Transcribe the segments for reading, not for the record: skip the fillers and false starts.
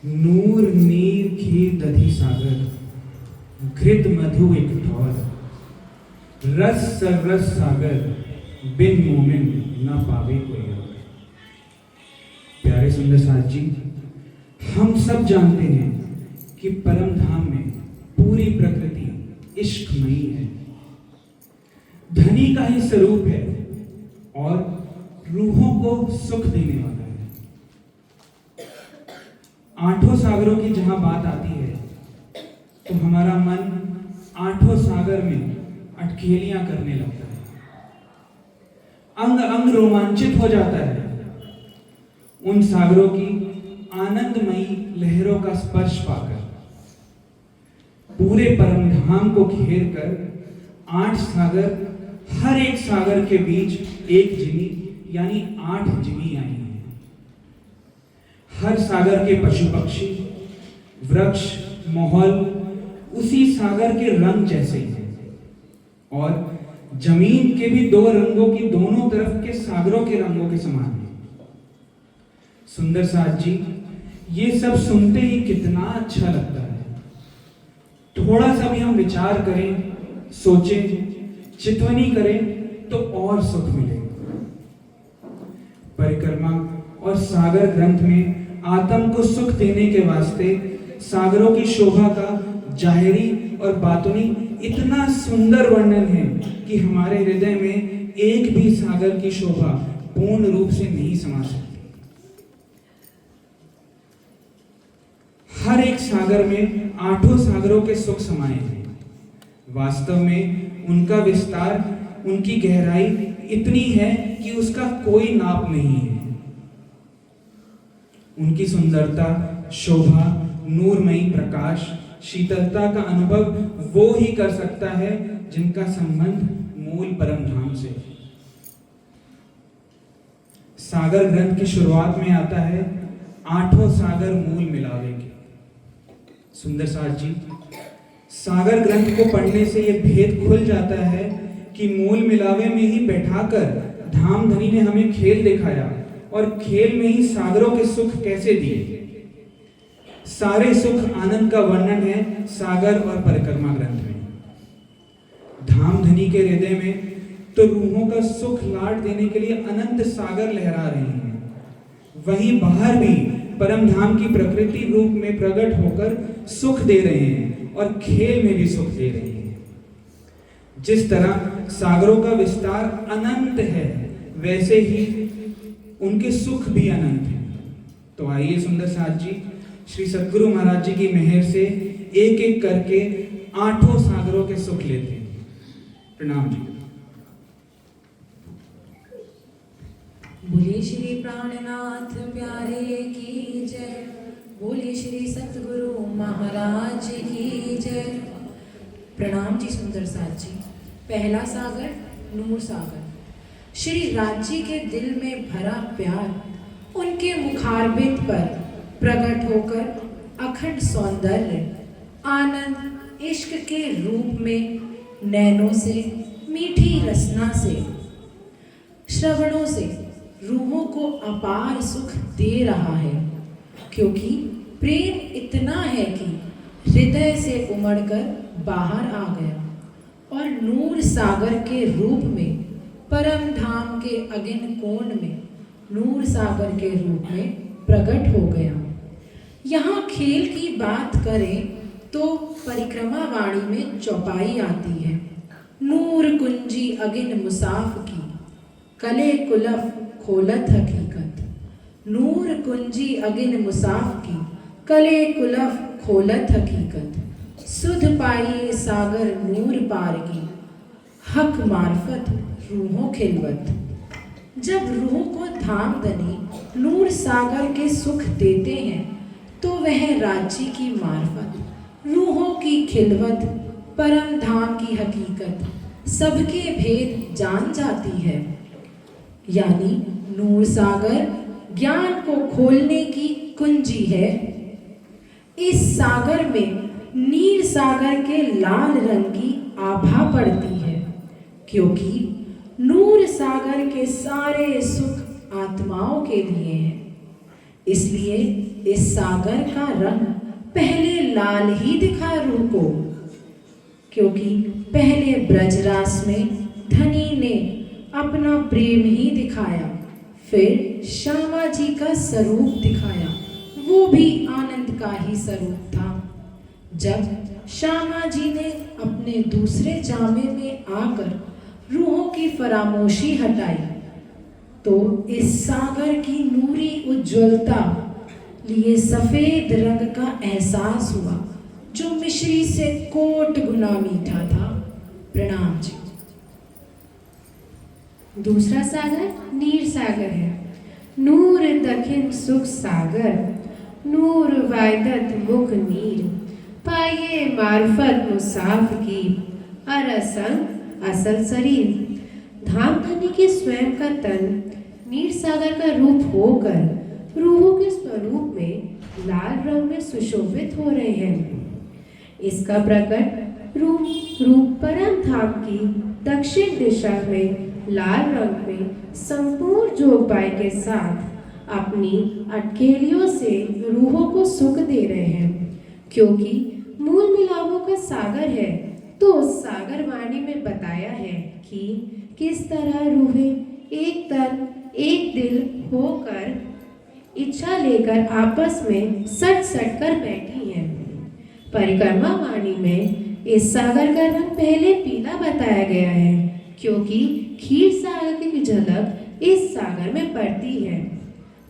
नूर नीर खीर दधी सागर, घृत मधु एक ठौर, रस सर्रस सागर, बिन मोमिन न पावे कोई और। प्यारे सुंदर साथ जी, हम सब जानते हैं कि परम धाम में पूरी प्रकृति इश्कमयी है, धनी का ही स्वरूप है और रूहों को सुख देने वाला है। आठों सागरों की जहां बात आती है तो हमारा मन आठों सागर में अटखेलियां करने लगता है, अंग अंग रोमांचित हो जाता है। उन सागरों की आनंदमयी लहरों का स्पर्श पाकर, पूरे परम धाम को घेर कर 8 सागर, हर एक सागर के बीच एक जिमी यानी 8 जिमी आई हैं। हर सागर के पशु पक्षी, वृक्ष, माहौल उसी सागर के रंग जैसे ही हैं और जमीन के भी 2 रंगों की दोनों तरफ के सागरों के रंगों के समान है। सुंदर साथ जी, ये सब सुनते ही कितना अच्छा लगता है। थोड़ा सा भी हम विचार करें, सोचें, चितवनी करें तो और सुख मिलेगा। परिक्रमा और सागर ग्रंथ में आत्म को सुख देने के वास्ते सागरों की शोभा का जाहिरी और बातुनी इतना सुंदर वर्णन है कि हमारे हृदय में एक भी सागर की शोभा पूर्ण रूप से नहीं समा सकती। हर एक सागर में 8 सागरों के सुख समाये हैं। वास्तव में उनका विस्तार, उनकी गहराई इतनी है कि उसका कोई नाप नहीं है। उनकी सुंदरता, शोभा, नूरमयी प्रकाश, शीतलता का अनुभव वो ही कर सकता है जिनका संबंध मूल परम धाम से। सागर ग्रंथ की शुरुआत में आता है 8 सागर मूल मिलावे के। सुंदर साथ जी, सागर ग्रंथ को पढ़ने से यह भेद खुल जाता है कि मूल मिलावे में ही बैठाकर धामधनी ने हमें खेल दिखाया और खेल में ही सागरों के सुख कैसे दिए। सारे सुख आनंद का वर्णन है सागर और परिक्रमा ग्रंथ में। धामधनी के हृदय में तो रूहों का सुख लाड देने के लिए अनंत सागर लहरा रहे हैं, वहीं बाहर भी परम धाम की प्रकृति रूप में प्रकट होकर सुख दे रहे हैं और खेल में भी सुख दे रहे हैं। जिस तरह सागरों का विस्तार अनंत है, वैसे ही उनके सुख भी अनंत हैं। तो आइए सुंदर साथ जी, श्री सद्गुरु महाराज जी की मेहर से एक एक करके 8 सागरों के सुख लेते हैं। प्रणाम जी। बोलिए श्री प्राणनाथ प्यारे की जय, बोलिए श्री सतगुरु महाराज की जय। प्रणाम जी सुंदर साथ जी। पहला सागर नूर सागर। श्री राज्य के दिल में भरा प्यार उनके मुखारबिंद पर प्रकट होकर अखंड सौंदर्य, आनंद, इश्क के रूप में नैनों से, मीठी रसना से, श्रवणों से रूहों को अपार सुख दे रहा है, क्योंकि प्रेम इतना है कि हृदय से उमड़कर बाहर आ गया और नूर सागर के रूप में, परम धाम के अगिन कोण में नूर सागर के रूप में प्रकट हो गया। यहाँ खेल की बात करें तो परिक्रमा वाणी में चौपाई आती है। नूर कुंजी अगिन मुसाफ की, कले कुलफ खोलत हकीकत। नूर कुंजी अगिन मुसाफ की, कले कुलफ खोलत हकीकत। सुध पाइए सागर नूर पार की, हक मार्फत रूहों खिलवत। जब रूह को धामधनी नूर सागर के सुख देते हैं तो वह राज्य की मार्फत, रूहों की खिलवत, परम धाम की हकीकत, सबके भेद जान जाती है। यानी नूर सागर ज्ञान को खोलने की कुंजी है। इस सागर में नील सागर के लाल रंग की आभा पड़ती है, क्योंकि नूर सागर के सारे सुख आत्माओं के लिए हैं। इसलिए इस सागर का रंग पहले लाल ही दिखा रूह को, क्योंकि पहले ब्रजरास में धनी ने अपना प्रेम ही दिखाया, फिर श्यामा जी का स्वरूप दिखाया, वो भी आनंद का ही स्वरूप था। जब श्यामा जी ने अपने दूसरे जामे में आकर रूहों की फरामोशी हटाई, तो इस सागर की नूरी उज्ज्वलता लिए सफेद रंग का एहसास हुआ, जो मिश्री से कोट गुना मीठा था। प्रणाम जी। दूसरा सागर नीर सागर है। नूर दखिन सुख सागर, नूर वायदत मुख नीर, पाइये मार्फत मुसाफ की, अरसंग असल शरीर। धाम धनी के स्वयं का तन नीर सागर का रूप होकर रूहों के स्वरूप में लाल रंग में सुशोभित हो रहे हैं। इसका प्रकट रूप परम धाम की दक्षिण दिशा में लाल रंग में संपूर्ण जोगबाई के साथ अपनी अटकेलियों से रूहों को सुख दे रहे हैं। क्योंकि मूल मिलापों का सागर है, तो उस सागर वाणी में बताया है कि किस तरह रूहें एक तन एक दिल होकर इच्छा लेकर आपस में सट सट कर बैठी हैं। परिक्रमा वाणी में इस सागर का रंग पहले पीला बताया गया है, क्योंकि खीर सागर की झलक इस सागर में पड़ती है।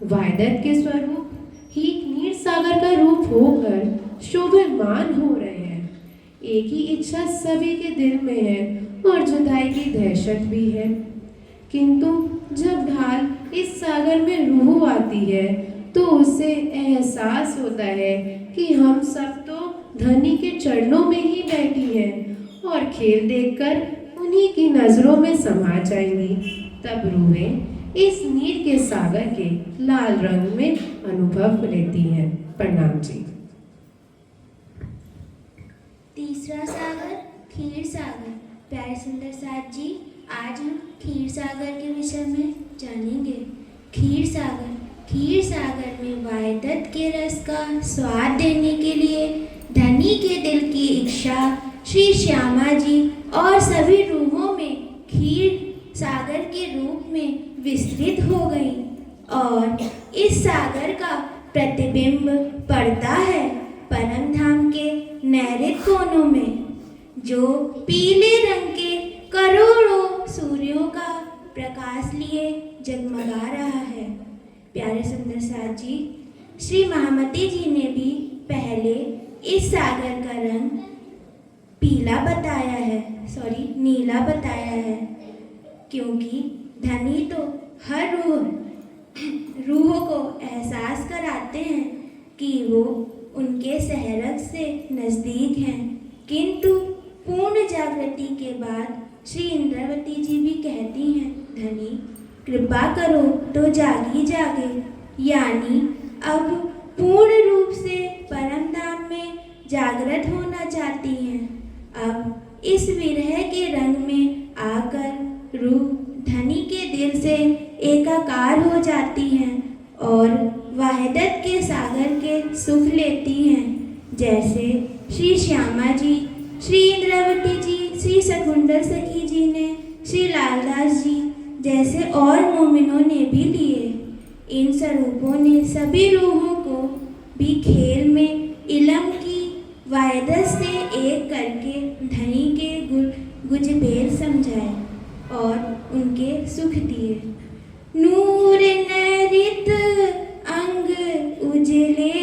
वायदत के स्वरूप ही नीर सागर का रूप होकर शोभायमान हो रहे हैं। एक ही इच्छा सभी के दिल में है और जुदाई की दहशत भी है, किंतु जब ढाल इस सागर में रूह आती है तो उसे एहसास होता है कि हम सब तो धनी के चरणों में ही बैठी हैं और खेल देखकर उन्हीं की नजरों में समा जाएंगी। तब रूहें इस नीर के सागर के लाल रंग में अनुभव लेती हैं। प्रणाम जी। तीसरा सागर खीर सागर। प्यारे सुंदर साथ जी, आज हम खीर सागर के विषय में जानेंगे। खीर सागर में वायदत के रस का स्वाद देने के लिए धनी के दिल की इच्छा श्री श्यामा जी और सभी रूहों में खीर सागर के रूप में विस्तृत हो गई, और इस सागर का प्रतिबिंब पड़ता है परम धाम के नैऋत्य कोनों में, जो पीले रंग के करोड़ों सूर्यों का प्रकाश लिए जगमगा रहा है। प्यारे सुंदर साथ जी, श्री महामती जी ने भी पहले इस सागर का रंग नीला बताया है, क्योंकि धनी तो हर रूह को एहसास कराते हैं कि वो उनके सहरग से नज़दीक हैं, किंतु पूर्ण जागृति के बाद श्री इंद्रावती जी भी कहती हैं, धनी कृपा करो तो जागी जागे, यानी अब पूर्ण रूप से परम धाम में जागृत होना चाहती हैं। अब इस विरह के रंग में आकर रूह धनी के दिल से एकाकार हो जाती हैं और वाहिदत के सागर के सुख लेती हैं, जैसे श्री श्यामा जी, श्री इंद्रावती जी, श्री शकुंडल सखी जी ने, श्री लालदास जी जैसे और मोमिनों ने भी लिए। इन स्वरूपों ने सभी रूहों को भी खेल में इलम की वायदत से एक करके धनी के गुजबेर समझाए और उनके सुख दिए। नूर नैरित अंग उजले,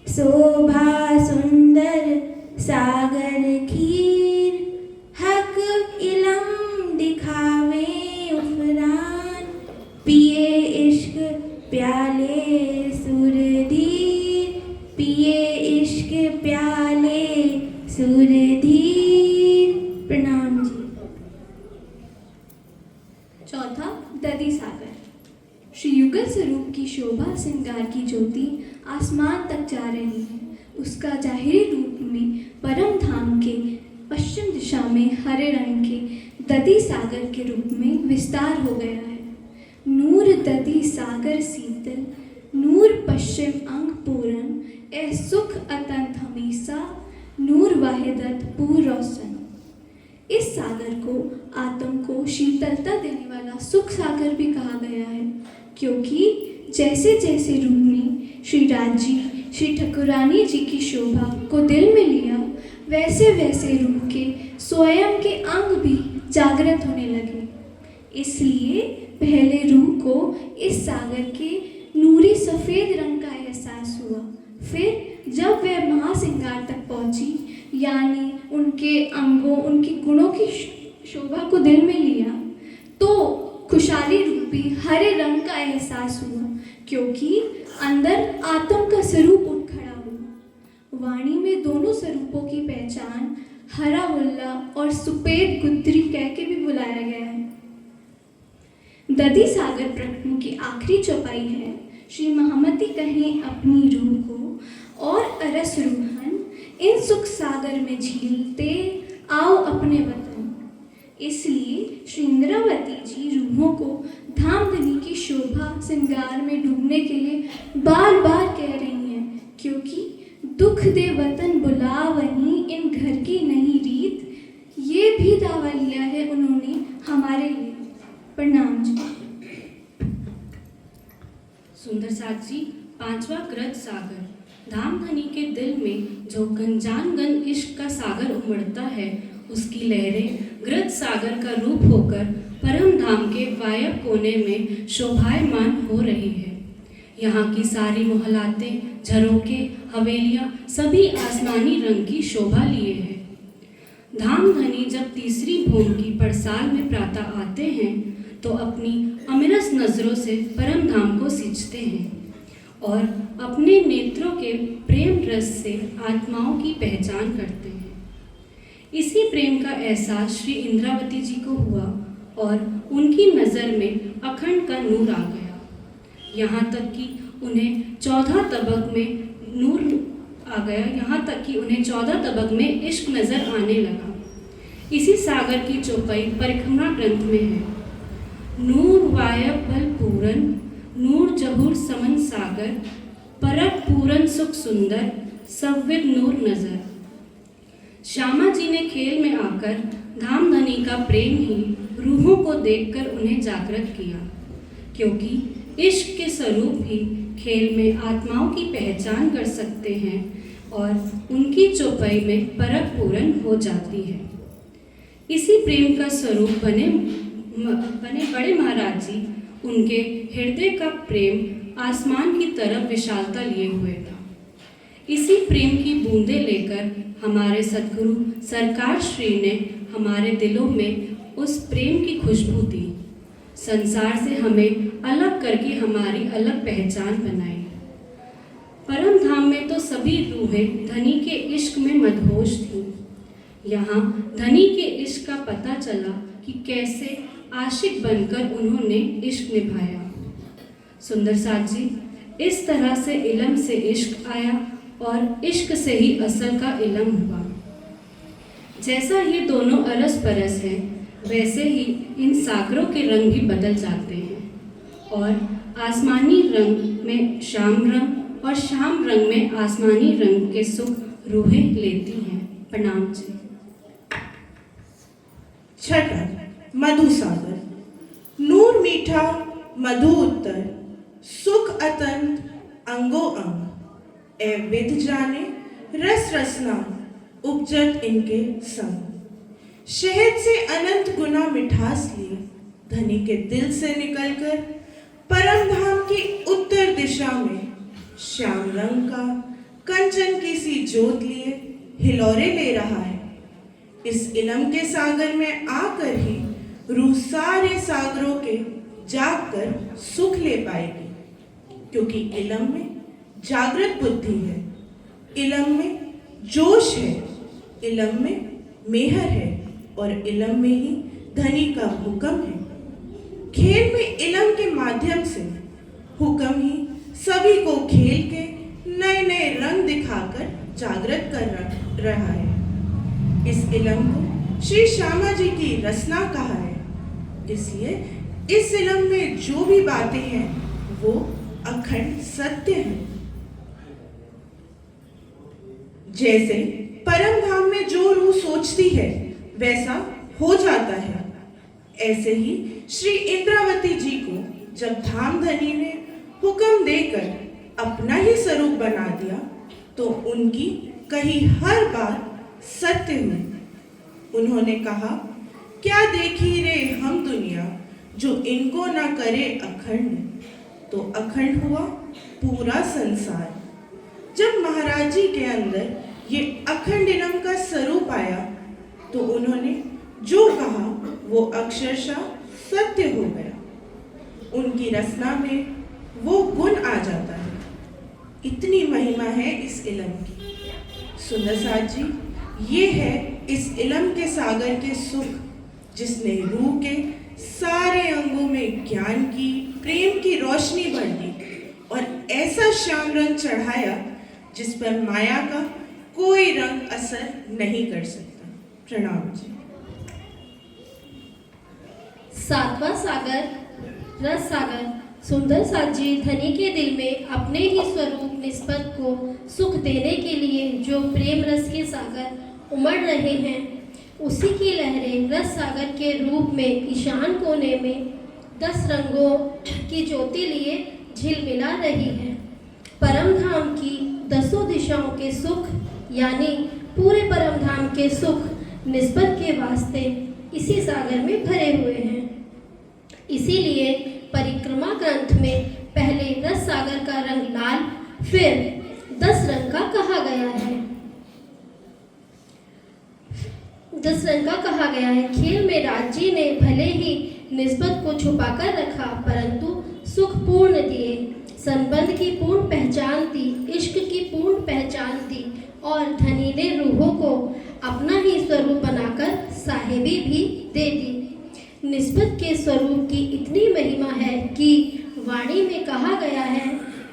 शोभा सुंदर सागर खीर, हक इलम दिखावे उफरान, पिए इश्क प्याले सुरधीर, पिए इश्क प्याले सुरधीर। प्रणाम जी। चौथा दधी सागर। श्री युगल स्वरूप की शोभा श्रृंगार की ज्योति आसमान तक जा रही है। उसका जाहिरी रूप में परम धाम के पश्चिम दिशा में हरे रंग के दधी सागर के रूप में विस्तार हो गया है। नूर दधी सागर शीतल, नूर पश्चिम अंग पूरन ए सुख अतंत हमेशा नूर वाहिदत पूर रोशन। इस सागर को आत्म को शीतलता देने वाला सुख सागर भी कहा गया है, क्योंकि जैसे जैसे रूह ने श्री राज जी, श्री ठाकुरानी जी की शोभा को दिल में लिया, वैसे वैसे रूह के स्वयं के अंग भी जागृत होने लगे। इसलिए पहले रूह को इस सागर के नूरी सफ़ेद रंग का एहसास हुआ। फिर जब वह महासिंगार तक पहुंची, यानी उनके अंगों, उनके गुणों की शोभा को दिल में लिया, तो खुशहाली रूपी हरे रंग का एहसास हुआ, क्योंकि अंदर आत्म का स्वरूप उठ खड़ा हुआ। वाणी में दोनों स्वरूपों की पहचान हरा हुल्ला और सुपेद गुद्री कह के भी बुलाया गया है। दधी सागर प्रकरणों की आखिरी चौपाई है, श्री महामती कहें अपनी रूह को और अरस रूहन इन सुख सागर में झीलते आओ अपने वतन। इसलिए श्री इंद्रावती जी रूहों को धामधनी की शोभा श्रृंगार में डूबने के लिए बार बार कह रही हैं, क्योंकि दुख दे वतन बुला वहीं इन घर की नई रीत, ये भी दावा लिया है उन्होंने हमारे लिए। प्रणाम जी। सुंदर साथ जी, पांचवा ग्रज सागर। धामधनी के दिल में जो गंजानगन इश्क का सागर उमड़ता है, उसकी लहरें ग्रज सागर का रूप होकर परम धाम के वायव्य कोने में शोभायमान हो रही है। यहाँ की सारी मोहलातें, झरोके, हवेलियाँ सभी आसमानी रंग की शोभा लिए हैं। धामधनी जब तीसरी भूमि की पड़साल में प्रातः आते हैं तो अपनी अमिरस नज़रों से परम धाम को सींचते हैं और अपने नेत्रों के प्रेम रस से आत्माओं की पहचान करते हैं। इसी प्रेम का एहसास श्री इंद्रावती जी को हुआ और उनकी नज़र में अखंड का नूर आ गया। यहाँ तक कि उन्हें 14 तबक में नूर आ गया, यहाँ तक कि उन्हें 14 तबक में इश्क नज़र आने लगा। इसी सागर की चौपाई परिक्रमा ग्रंथ में है। नूर वायब बल पूरन, नूर जहूर समन सागर, परक पूरन सुख सुंदर, सव्विद नूर नजर। श्यामा जी ने खेल में आकर धामधनी का प्रेम ही रूहों को देखकर उन्हें जागृत किया, क्योंकि इश्क के स्वरूप ही खेल में आत्माओं की पहचान कर सकते हैं और उनकी चौपाई में परक पूरन हो जाती है। इसी प्रेम का स्वरूप बने बड़े महाराज जी, उनके हृदय का प्रेम आसमान की तरफ विशालता लिए हुए था। इसी प्रेम की बूंदें लेकर हमारे सद्गुरु सरकार श्री ने हमारे दिलों में उस प्रेम की खुशबू दी, संसार से हमें अलग करके हमारी अलग पहचान बनाई। परम धाम में तो सभी रूहें धनी के इश्क में मदहोश थीं। यहाँ धनी के इश्क का पता चला कि कैसे आशिक बनकर उन्होंने इश्क निभाया। सुंदर साथ जी, इस तरह से इलम से इश्क आया और इश्क से ही असल का इलम हुआ। जैसा ये दोनों अरस परस हैं, वैसे ही इन सागरों के रंग भी बदल जाते हैं और आसमानी रंग में शाम रंग और शाम रंग में आसमानी रंग के सुख रूहें लेती हैं। प्रणाम जी। छठा मधु सागर। नूर मीठा मधु उत्तर, सुख अतंत अंगो अंग। ए विध जाने रस रसना उपजत इनके संग। शहद से अनंत गुना मिठास लिए धनी के दिल से निकलकर परम धाम की उत्तर दिशा में श्याम रंग का कंचन की सी जोत लिए हिलोरे ले रहा है। इस इलम के सागर में आकर ही रूह सारे सागरों के जागकर सुख ले पाएगी, क्योंकि इलम में जागृत बुद्धि है, इलम में जोश है, इलम में मेहर है और इलम में ही धनी का हुक्म है। खेल में इलम के माध्यम से हुक्म ही सभी को खेल के नए नए रंग दिखाकर जागृत कर रहा है। इस इलम को श्री श्यामा जी की रचना कहा है, इसलिए इस इलम में जो भी बातें हैं वो अखंड सत्य है। जैसे परम धाम में जो रूह सोचती है वैसा हो जाता है, ऐसे ही श्री इंद्रावती जी को जब धामधनी ने हुक्म देकर अपना ही स्वरूप बना दिया तो उनकी कही हर बात सत्य हुई। उन्होंने कहा, क्या देखी रे हम दुनिया जो इनको ना करे अखंड, तो अखंड हुआ पूरा संसार। जब महाराज जी के अंदर ये अखंड इलम का स्वरूप आया तो उन्होंने जो कहा वो अक्षरशः सत्य हो गया। उनकी रचना में वो गुण आ जाता है। इतनी महिमा है इस इलम की। सुंदर साथ जी, ये है इस इलम के सागर के सुख, जिसने रूह के सारे अंगों में ज्ञान की, प्रेम की रोशनी भर दी और ऐसा श्याम रंग चढ़ाया जिस पर माया का कोई रंग असर नहीं कर सकता। प्रणाम जी। सातवां सागर रस सागर। सुंदर साथ जी धनी के दिल में अपने ही स्वरूप निस्बत को सुख देने के लिए जो प्रेम रस के सागर उमड़ रहे हैं, उसी की लहरें रस सागर के रूप में ईशान कोने में 10 रंगों की ज्योति लिए झिलमिला रही है। परम धाम की 10 दिशाओं के सुख यानी पूरे परम धाम के सुख निस्बत के वास्ते इसी सागर में भरे हुए हैं। इसीलिए परिक्रमा ग्रंथ में पहले रस सागर का रंग लाल, फिर 10 रंग का कहा गया है। 10 रंग का कहा गया है। खेल में राज जी ने भले ही निस्बत को छुपाकर रखा, परंतु सुख पूर्ण दिए, संबंध की पूर्ण पहचान दी, इश्क की पूर्ण पहचान दी और धनी ने रूहों को अपना ही स्वरूप बनाकर साहिबी भी दे दी। निस्बत के स्वरूप की इतनी महिमा है कि वाणी में कहा गया है,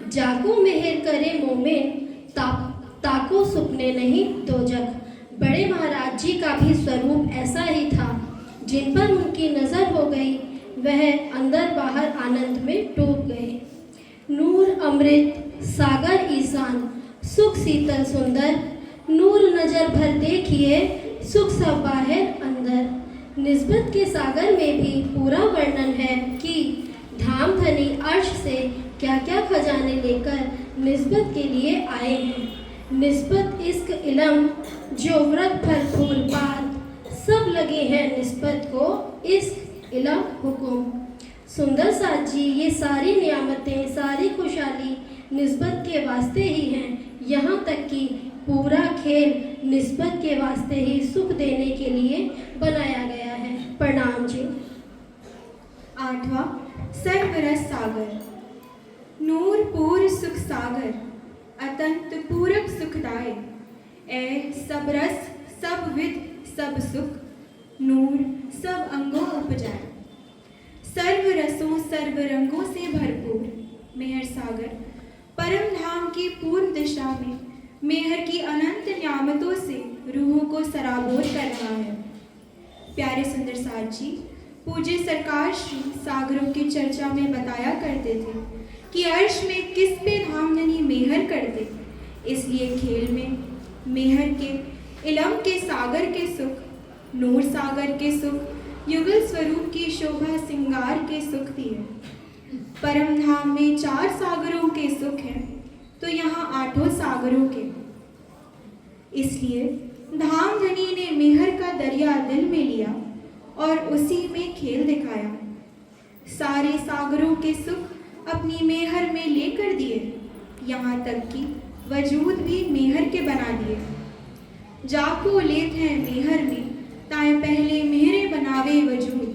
जाको मेहर करे मोमेन, ताको सुपने नहीं दोजख। बड़े महाराज जी का भी स्वरूप ऐसा ही था। जिन पर उनकी नज़र हो गई वह अंदर बाहर आनंद में डूब गए। नूर अमृत सागर ईशान, सुख शीतल सुंदर, नूर नजर भर देखिए, सुख सब बाहर अंदर। निस्बत के सागर में भी पूरा वर्णन है कि धाम धनी अर्श से क्या क्या खजाने लेकर निस्बत के लिए आए हैं। निस्बत इश्क इलम जो व्रत फल फूल पात सब लगे हैं निस्बत को इश्क इलम हुकुम। सुंदर साथ जी, ये सारी नियामतें, सारी खुशहाली निस्बत के वास्ते ही हैं। यहाँ तक कि पूरा खेल निस्बत के वास्ते ही सुख देने के लिए बनाया गया है। प्रणाम जी। 8वां सर्वरस सागर। नूर पूर सुख सागर, अतंत पूरब सुखदाय। ए सब रस सब विद सब सुख, नूर सब अंगों उपजाए। सर्व रसों सर्व रंगों से भरपूर मेहर सागर, परम धाम की पूर्व दिशा में मेहर की अनंत न्यामतों से रूहों को सराबोर कर रहा है। प्यारे सुंदर साथ जी, पूज्य सरकार श्री सागरों की चर्चा में बताया करते थे कि अर्श में किस पे धामधनी मेहर करते, इसलिए खेल में मेहर के इलम के सागर के सुख, नूर सागर के सुख, युगल स्वरूप की शोभा सिंगार के सुख दिए। परम धाम में 4 सागरों के सुख हैं तो यहाँ 8 सागरों के। इसलिए धामधनी ने मेहर का दरिया दिल में लिया और उसी में खेल दिखाया। सारे सागरों के सुख अपनी मेहर में लेकर दिए, यहाँ तक कि वजूद भी मेहर के बना दिए। जाको लेत हैं मेहर में, ताए पहले मेहरे बनावे वजूद।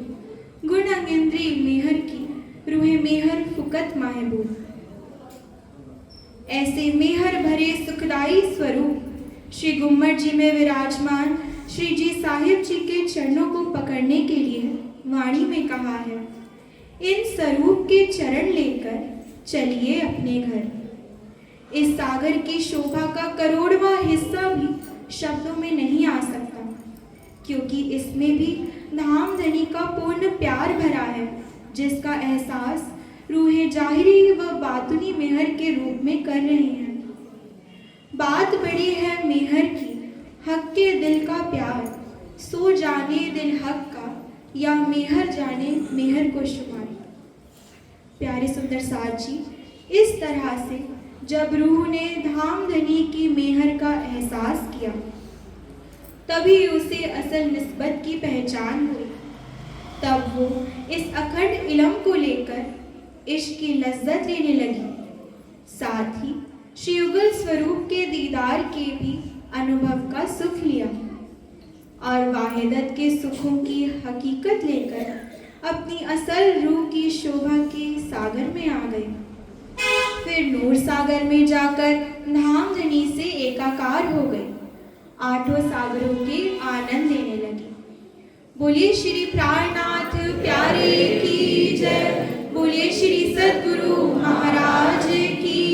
गुण अंगेंद्री मेहर की, रूहे मेहर फुकत महबूब। ऐसे मेहर भरे सुखदाई स्वरूप श्री गुम्मट जी में विराजमान श्री जी साहिब जी के चरणों को पकड़ने के लिए वाणी में कहा है, इन स्वरूप के चरण लेकर चलिए अपने घर। इस सागर की शोभा का करोड़वां हिस्सा भी शब्दों में नहीं आ सकता, क्योंकि इसमें भी धामधनी का पूर्ण प्यार भरा है, जिसका एहसास रूहें जाहिरी व बातुनी मेहर के रूप में कर रहे हैं। बात बड़ी है मेहर की, हक के दिल का प्यार, सो जाने दिल हक का या मेहर जाने मेहर को शुमार। प्यारे सुंदर साथ जी, इस तरह से जब रूह ने धामधनी की मेहर का एहसास किया, तभी उसे असल निस्बत की पहचान हुई। तब वो इस अखंड इलम को लेकर इश्क की लज्जत लेने लगी। साथ ही श्री युगल स्वरूप के दीदार के भी अनुभव का सुख लिया और वाहिदत के सुखों की हकीकत लेकर अपनी असल रूह की शोभा के सागर में आ गई। फिर नूर सागर में जाकर धामधनी से एकाकार हो गई, आठों सागरों के आनंद लेने लगी। बोलिए श्री प्राणनाथ प्यारे की जय, बोलिए श्री सद्गुरु महाराज की